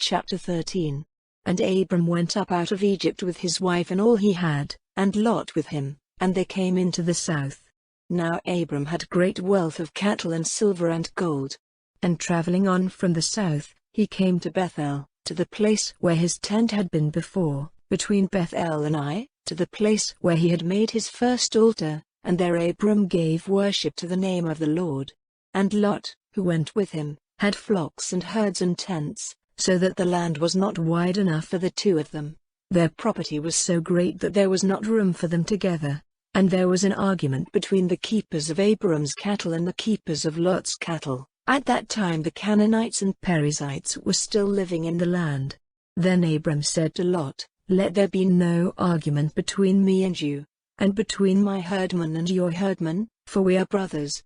Chapter 13. And Abram went up out of Egypt with his wife and all he had, and Lot with him, and they came into the south. Now Abram had great wealth of cattle and silver and gold. And traveling on from the south, he came to Bethel, to the place where his tent had been before, between Bethel and Ai, to the place where he had made his first altar, and there Abram gave worship to the name of the Lord. And Lot, who went with him, had flocks and herds and tents, so that the land was not wide enough for the two of them. Their property was so great that there was not room for them together, and there was an argument between the keepers of Abram's cattle and the keepers of Lot's cattle. At that time the Canaanites and Perizzites were still living in the land. Then Abram said to Lot, "Let there be no argument between me and you, and between my herdmen and your herdmen, for we are brothers.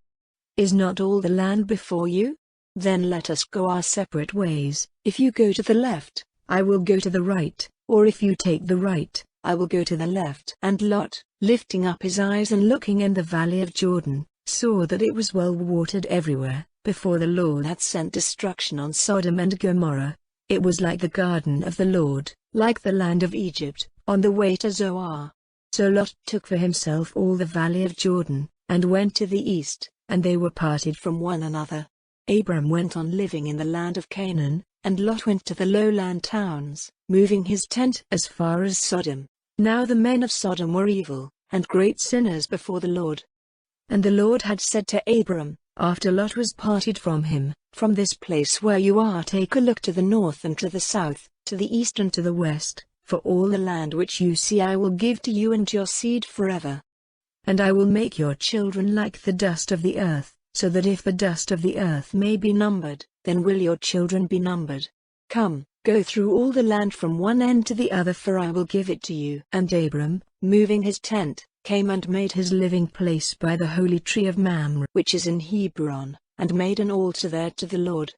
Is not all the land before you? Then let us go our separate ways. If you go to the left, I will go to the right, or if you take the right, I will go to the left." And Lot, lifting up his eyes and looking in the valley of Jordan, saw that it was well watered everywhere, before the Lord had sent destruction on Sodom and Gomorrah. It was like the garden of the Lord, like the land of Egypt, on the way to Zoar. So Lot took for himself all the valley of Jordan, and went to the east, and they were parted from one another. Abram went on living in the land of Canaan, and Lot went to the lowland towns, moving his tent as far as Sodom. Now the men of Sodom were evil, and great sinners before the Lord. And the Lord had said to Abram, after Lot was parted from him, "From this place where you are take a look to the north and to the south, to the east and to the west, for all the land which you see I will give to you and your seed forever. And I will make your children like the dust of the earth, so that if the dust of the earth may be numbered, then will your children be numbered. Come, go through all the land from one end to the other, for I will give it to you." And Abram, moving his tent, came and made his living place by the holy tree of Mamre, which is in Hebron, and made an altar there to the Lord.